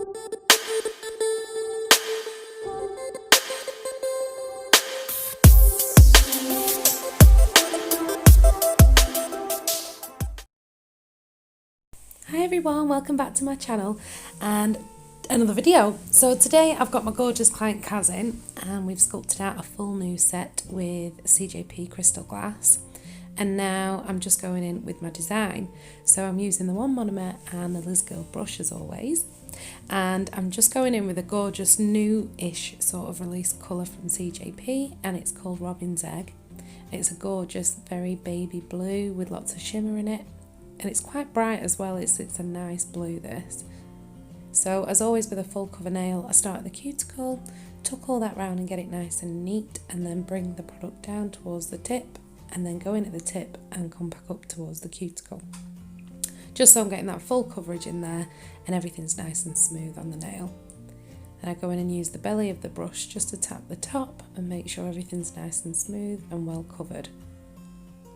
Hi everyone, welcome back to my channel and another video. So today I've got my gorgeous client Kaz in and we've sculpted out a full new set with CJP crystal glass, and now I'm just going in with my design. So I'm using the one monomer and the Liz Girl brush as always, and I'm just going in with a gorgeous new-ish sort of release colour from CJP, and it's called Robin's Egg. It's a gorgeous very baby blue with lots of shimmer in it. And it's quite bright as well, it's a nice blue this. So as always with a full cover nail, I start at the cuticle, tuck all that round and get it nice and neat, and then bring the product down towards the tip and then go in at the tip and come back up towards the cuticle. Just so I'm getting that full coverage in there and everything's nice and smooth on the nail. And I go in and use the belly of the brush just to tap the top and make sure everything's nice and smooth and well covered.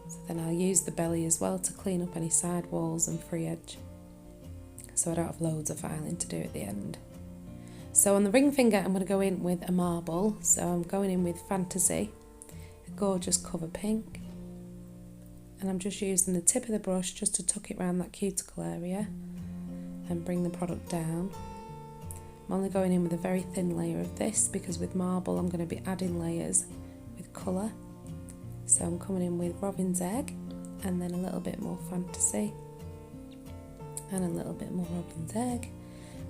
So then I'll use the belly as well to clean up any side walls and free edge, so I don't have loads of filing to do at the end. So on the ring finger I'm going to go in with a marble, so I'm going in with Fantasy, a gorgeous cover pink, and I'm just using the tip of the brush just to tuck it around that cuticle area and bring the product down. I'm only going in with a very thin layer of this because with marble I'm going to be adding layers with colour. So I'm coming in with Robin's Egg and then a little bit more Fantasy and a little bit more Robin's Egg,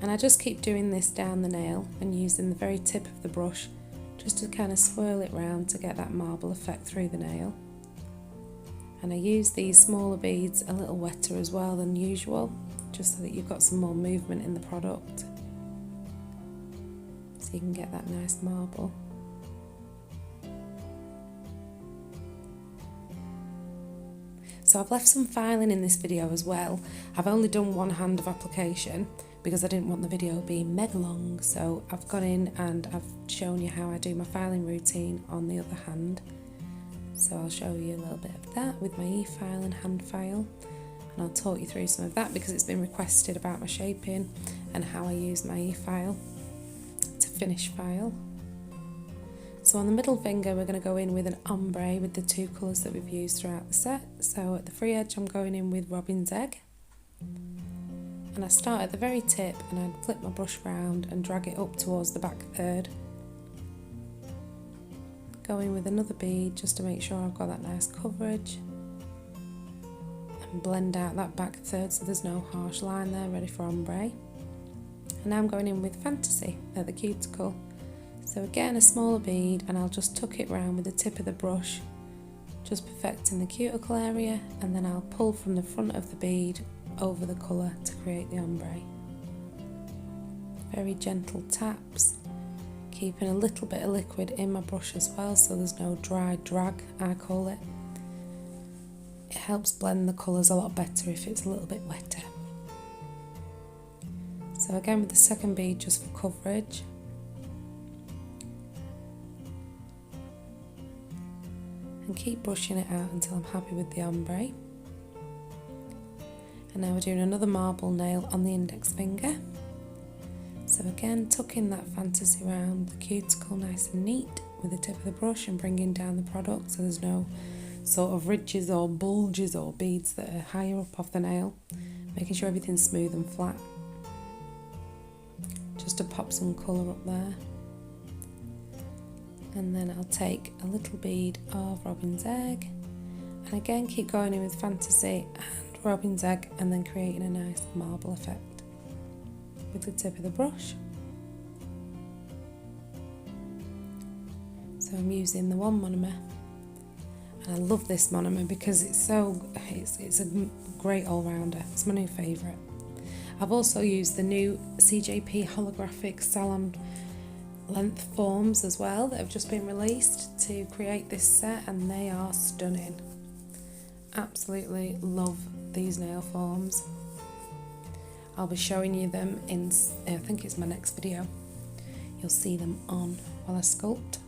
and I just keep doing this down the nail and using the very tip of the brush just to kind of swirl it round to get that marble effect through the nail. And I use these smaller beads a little wetter as well than usual, just so that you've got some more movement in the product, so you can get that nice marble. So I've left some filing in this video as well. I've only done one hand of application because I didn't want the video being mega long, so I've gone in and I've shown you how I do my filing routine on the other hand. So I'll show you a little bit of that with my e-file and hand file, and I'll talk you through some of that because it's been requested about my shaping and how I use my e-file to finish file. So on the middle finger we're going to go in with an ombre with the two colours that we've used throughout the set. So at the free edge I'm going in with Robin's Egg, and I start at the very tip and I flip my brush round and drag it up towards the back third. Go in with another bead just to make sure I've got that nice coverage and blend out that back third so there's no harsh line there, ready for ombre. And now I'm going in with Fantasy at the cuticle. So again a smaller bead and I'll just tuck it round with the tip of the brush, just perfecting the cuticle area, and then I'll pull from the front of the bead over the colour to create the ombre. Very gentle taps, keeping a little bit of liquid in my brush as well so there's no dry drag, I call it. It helps blend the colours a lot better if it's a little bit wetter. So again with the second bead just for coverage. And keep brushing it out until I'm happy with the ombre. And now we're doing another marble nail on the index finger. So again, tucking that Fantasy around the cuticle nice and neat with the tip of the brush and bringing down the product so there's no sort of ridges or bulges or beads that are higher up off the nail, making sure everything's smooth and flat. Just to pop some colour up there. And then I'll take a little bead of Robin's Egg and again keep going in with Fantasy and Robin's Egg and then creating a nice marble effect with the tip of the brush. So I'm using the one monomer, and I love this monomer because it's a great all-rounder. It's my new favourite. I've also used the new CJP holographic salon length forms as well that have just been released to create this set, and they are stunning. Absolutely love these nail forms. I'll be showing you them in, I think it's my next video. You'll see them on while I sculpt.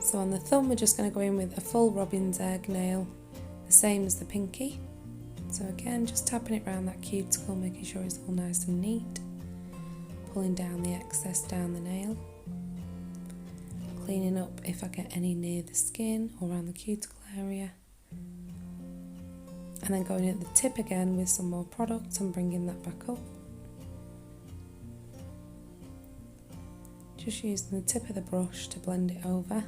So on the thumb we're just going to go in with a full Robin's Egg nail, the same as the pinky. So again, just tapping it around that cuticle, making sure it's all nice and neat. Pulling down the excess down the nail. Cleaning up if I get any near the skin or around the cuticle area. And then going at the tip again with some more product and bringing that back up. Just using the tip of the brush to blend it over.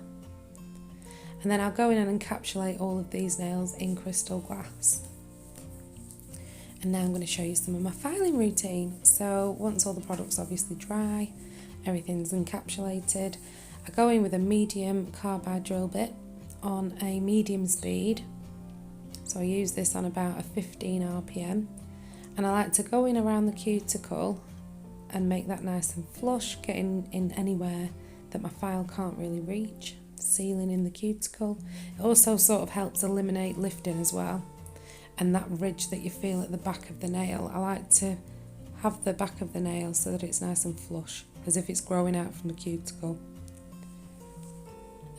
And then I'll go in and encapsulate all of these nails in crystal glass. And now I'm going to show you some of my filing routine. So once all the product's obviously dry, everything's encapsulated, I go in with a medium carbide drill bit on a medium speed. So I use this on about a 15 RPM. And I like to go in around the cuticle and make that nice and flush, getting in anywhere that my file can't really reach, sealing in the cuticle. It also sort of helps eliminate lifting as well. And that ridge that you feel at the back of the nail, I like to have the back of the nail so that it's nice and flush, as if it's growing out from the cuticle.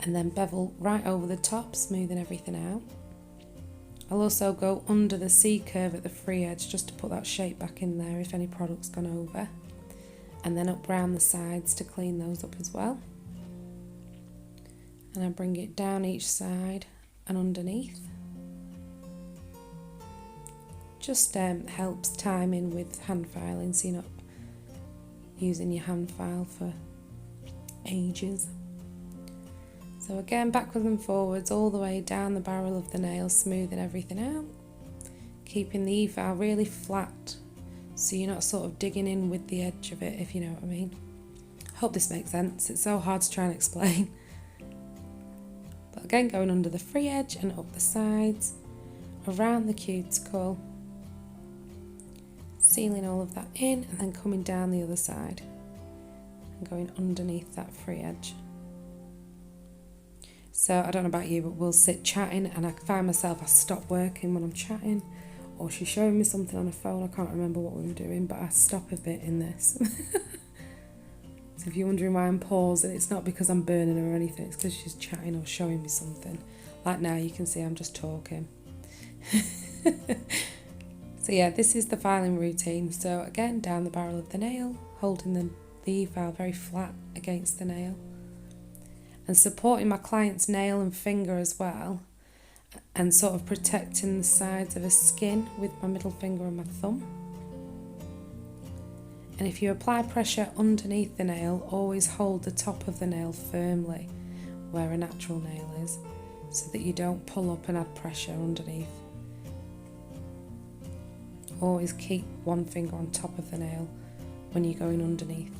And then bevel right over the top, smoothing everything out. I'll also go under the C-curve at the free edge just to put that shape back in there if any product's gone over. And then up round the sides to clean those up as well. And I bring it down each side and underneath. Just helps timing with hand filing, so you're not using your hand file for ages. So again, backwards and forwards all the way down the barrel of the nail, smoothing everything out. Keeping the E-file really flat, so you're not sort of digging in with the edge of it, if you know what I mean. Hope this makes sense, it's so hard to try and explain. But again, going under the free edge and up the sides, around the cuticle, sealing all of that in, and then coming down the other side and going underneath that free edge. So I don't know about you, but we'll sit chatting and I find myself, I stop working when I'm chatting, or she's showing me something on her phone, I can't remember what we were doing, but I stop a bit in this. So if you're wondering why I'm pausing, it's not because I'm burning her or anything, it's because she's chatting or showing me something. Like now you can see I'm just talking. So yeah, this is the filing routine. So again, down the barrel of the nail, holding the E-file very flat against the nail, and supporting my client's nail and finger as well, and sort of protecting the sides of her skin with my middle finger and my thumb. And if you apply pressure underneath the nail, always hold the top of the nail firmly where a natural nail is, so that you don't pull up and add pressure underneath. Always keep one finger on top of the nail when you're going underneath.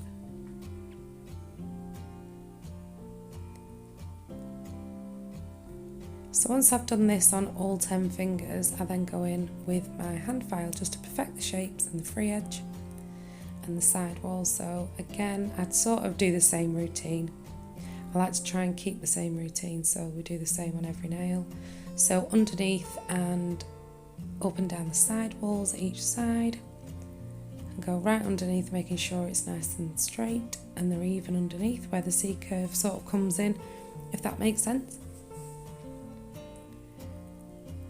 So once I've done this on all 10 fingers, I then go in with my hand file just to perfect the shapes and the free edge and the side wall. So again, I'd sort of do the same routine. I like to try and keep the same routine, so we do the same on every nail. So underneath and up and down the side walls at each side, and go right underneath, making sure it's nice and straight and they're even underneath where the C-curve sort of comes in, if that makes sense.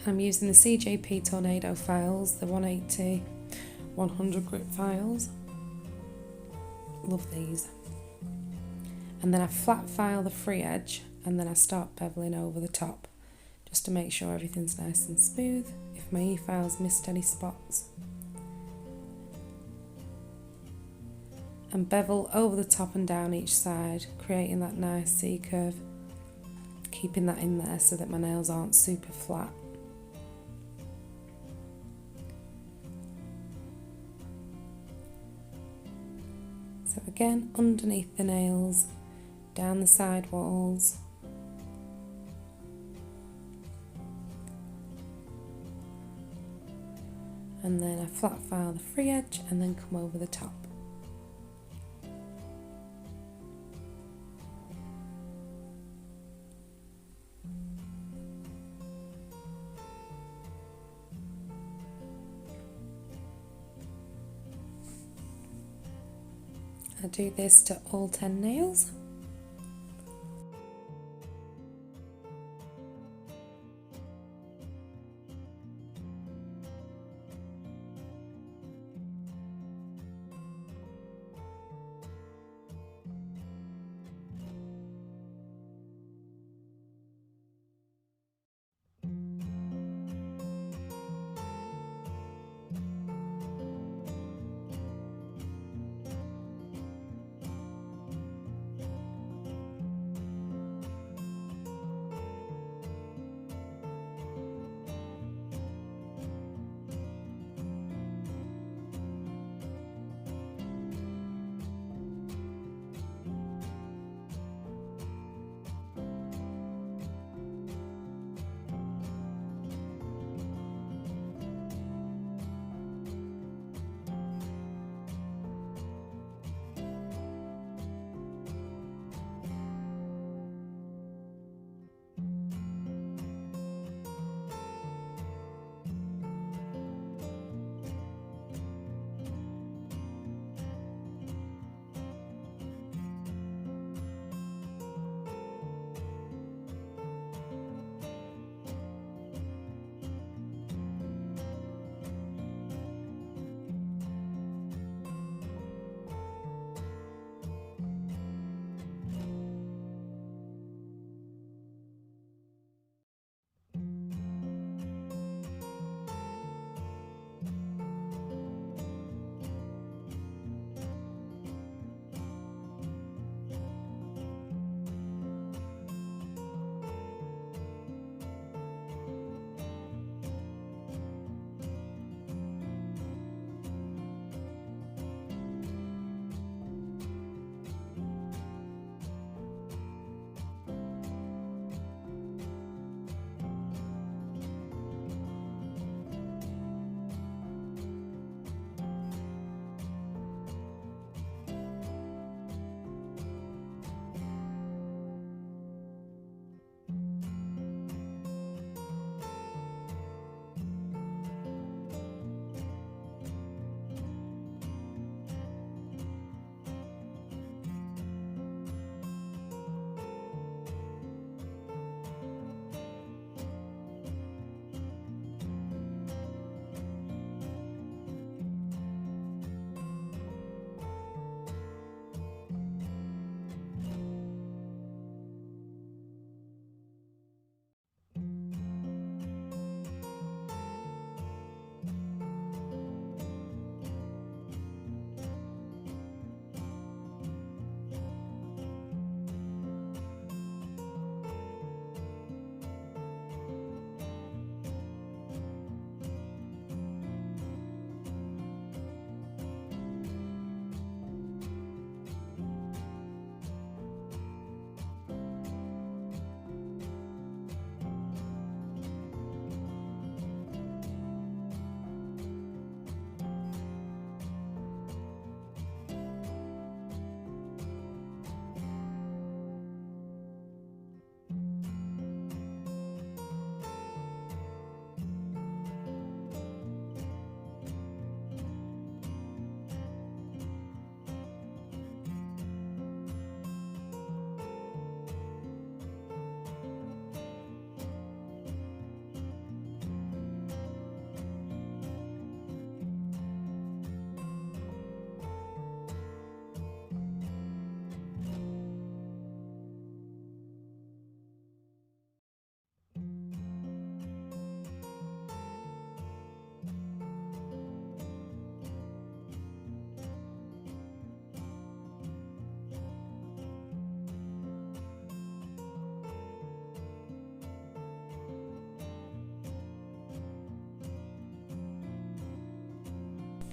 I'm using the CJP Tornado files, the 180, 100 grit files. Love these. And then I flat file the free edge, and then I start beveling over the top, just to make sure everything's nice and smooth, if my E-file's missed any spots. And bevel over the top and down each side, creating that nice C-curve, keeping that in there so that my nails aren't super flat. So again, underneath the nails, down the side walls, and then I flat file the free edge and then come over the top. I do this to all 10 nails.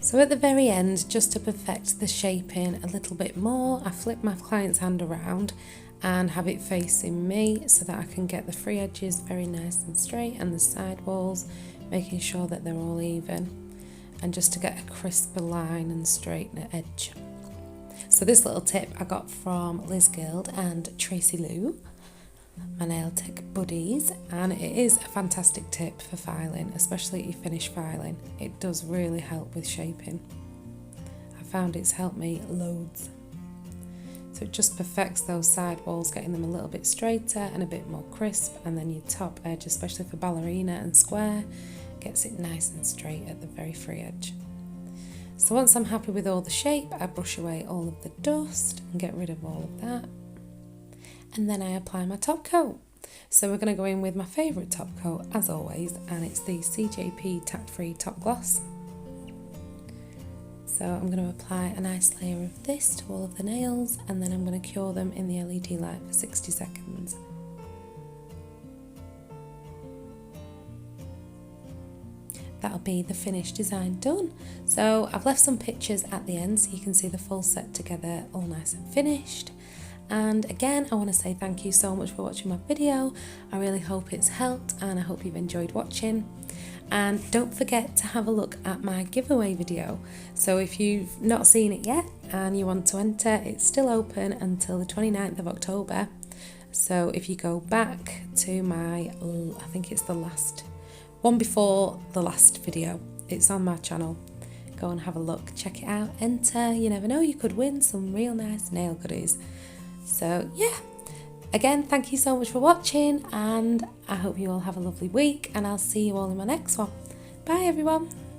So at the very end, just to perfect the shaping a little bit more, I flip my client's hand around and have it facing me so that I can get the free edges very nice and straight and the side walls, making sure that they're all even, and just to get a crisper line and straight edge. So this little tip I got from Liz Guild and Tracy Lou, my nail tech buddies, and it is a fantastic tip for filing, especially if you finish filing. It does really help with shaping. I found it's helped me loads. So it just perfects those side walls, getting them a little bit straighter and a bit more crisp, and then your top edge, especially for ballerina and square, gets it nice and straight at the very free edge. So once I'm happy with all the shape, I brush away all of the dust and get rid of all of that. And then I apply my top coat. So we're going to go in with my favourite top coat as always, and it's the CJP Tack Free Top Gloss. So I'm going to apply a nice layer of this to all of the nails, and then I'm going to cure them in the LED light for 60 seconds. That'll be the finished design done. So I've left some pictures at the end so you can see the full set together, all nice and finished. And again, I want to say thank you so much for watching my video. I really hope it's helped and I hope you've enjoyed watching. And don't forget to have a look at my giveaway video. So if you've not seen it yet and you want to enter, it's still open until the 29th of October. So if you go back to my, I think it's the last one before the last video, it's on my channel. Go and have a look, check it out, enter. You never know, you could win some real nice nail goodies. So yeah, again, thank you so much for watching, and I hope you all have a lovely week, and I'll see you all in my next one. Bye everyone.